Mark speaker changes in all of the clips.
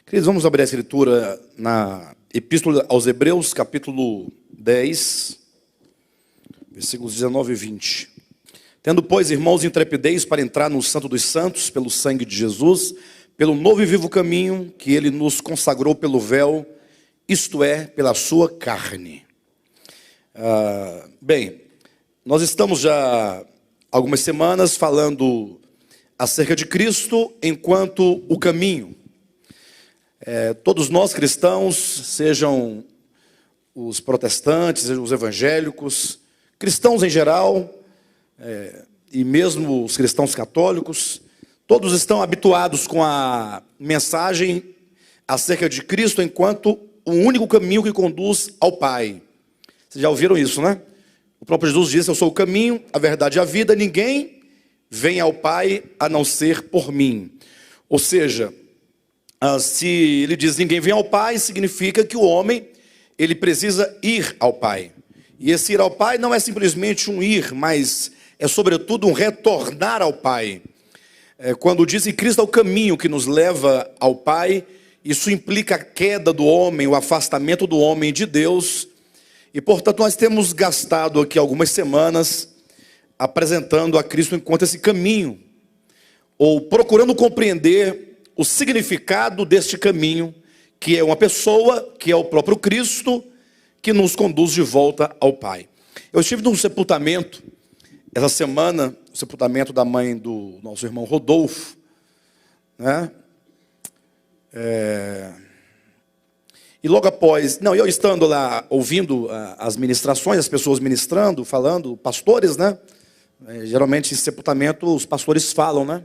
Speaker 1: Queridos, vamos abrir a escritura na Epístola aos Hebreus, capítulo 10, versículos 19 e 20. Tendo, pois, irmãos, intrepidez para entrar no Santo dos Santos, pelo sangue de Jesus, pelo novo e vivo caminho que ele nos consagrou pelo véu, isto é, pela sua carne. Bem, nós estamos já algumas semanas falando acerca de Cristo enquanto o caminho. Todos nós cristãos, sejam os protestantes, sejam os evangélicos, cristãos em geral, e mesmo os cristãos católicos, todos estão habituados com a mensagem acerca de Cristo enquanto o único caminho que conduz ao Pai. Vocês já ouviram isso, né? O próprio Jesus disse: eu sou o caminho, a verdade e a vida, ninguém vem ao Pai a não ser por mim. Ou seja, se ele diz ninguém vem ao Pai, significa que o homem, ele precisa ir ao Pai. E esse ir ao Pai não é simplesmente um ir, mas é sobretudo um retornar ao Pai. Quando diz que Cristo é o caminho que nos leva ao Pai, isso implica a queda do homem, o afastamento do homem de Deus. E portanto nós temos gastado aqui algumas semanas apresentando a Cristo enquanto esse caminho, ou procurando compreender o significado deste caminho, que é uma pessoa, que é o próprio Cristo, que nos conduz de volta ao Pai. Eu estive num sepultamento essa semana, o sepultamento da mãe do nosso irmão Rodolfo, né? E logo após, eu estando lá ouvindo as ministrações, as pessoas ministrando, falando, pastores, né? Geralmente em sepultamento os pastores falam, né?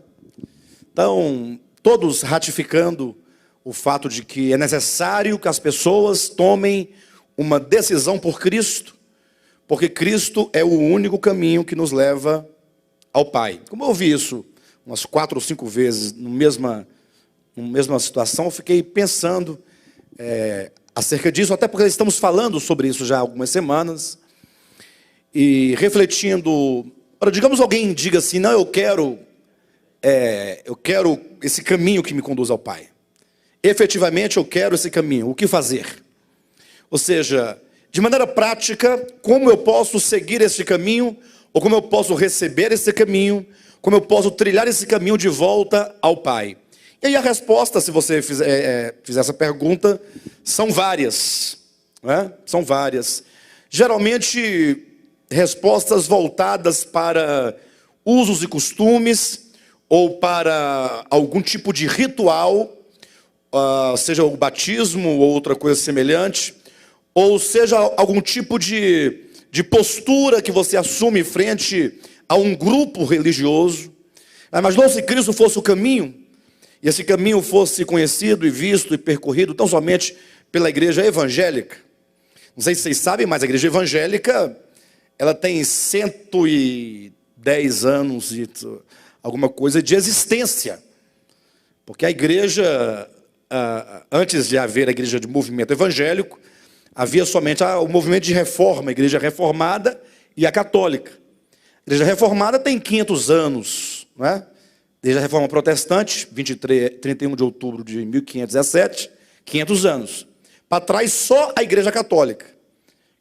Speaker 1: Então, todos ratificando o fato de que é necessário que as pessoas tomem uma decisão por Cristo, porque Cristo é o único caminho que nos leva ao Pai. Como eu ouvi isso umas 4 ou 5 vezes na mesma situação, eu fiquei pensando acerca disso, até porque estamos falando sobre isso já há algumas semanas, e refletindo. Digamos alguém diga assim: não, eu quero esse caminho que me conduz ao Pai. Efetivamente eu quero esse caminho, o que fazer? Ou seja, de maneira prática, como eu posso seguir esse caminho, ou como eu posso receber esse caminho, como eu posso trilhar esse caminho de volta ao Pai? E aí a resposta, se você fizer essa pergunta, são várias, né? São várias. Geralmente, respostas voltadas para usos e costumes, ou para algum tipo de ritual, seja o batismo ou outra coisa semelhante, ou seja algum tipo de postura que você assume frente a um grupo religioso. Imaginou se Cristo fosse o caminho, e esse caminho fosse conhecido e visto e percorrido tão somente pela igreja evangélica? Não sei se vocês sabem, mas a igreja evangélica, ela tem 110 anos e alguma coisa de existência, porque a igreja, antes de haver a igreja de movimento evangélico, havia somente o movimento de reforma, a igreja reformada e a católica. A igreja reformada tem 500 anos, não é? Desde a reforma protestante, 31 de outubro de 1517, 500 anos. Para trás só a igreja católica,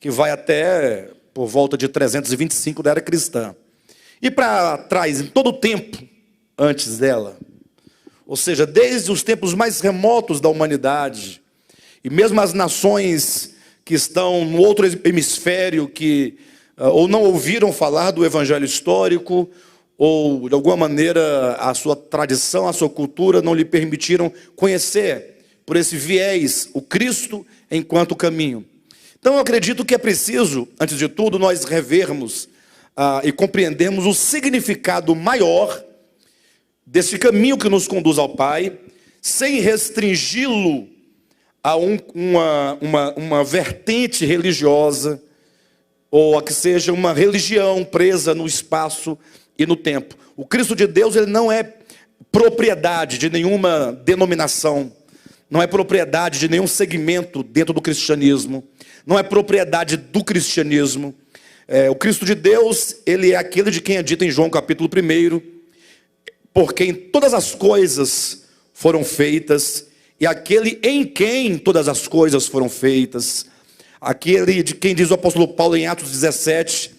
Speaker 1: que vai até por volta de 325 da era cristã. E para trás, em todo o tempo antes dela, ou seja, desde os tempos mais remotos da humanidade, e mesmo as nações que estão no outro hemisfério, que ou não ouviram falar do evangelho histórico, ou de alguma maneira a sua tradição, a sua cultura não lhe permitiram conhecer, por esse viés, o Cristo enquanto caminho. Então eu acredito que é preciso, antes de tudo, nós revermos e compreendermos o significado maior desse caminho que nos conduz ao Pai, sem restringi-lo a uma vertente religiosa, ou a que seja uma religião presa no espaço e no tempo. O Cristo de Deus, ele não é propriedade de nenhuma denominação, não é propriedade de nenhum segmento dentro do cristianismo, não é propriedade do cristianismo. O Cristo de Deus, ele é aquele de quem é dito em João capítulo 1, por quem todas as coisas foram feitas, e aquele em quem todas as coisas foram feitas. Aquele de quem diz o apóstolo Paulo em Atos 17,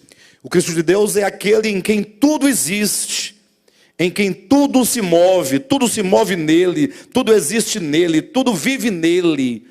Speaker 1: o Cristo de Deus é aquele em quem tudo existe, em quem tudo se move nele, tudo existe nele, tudo vive nele.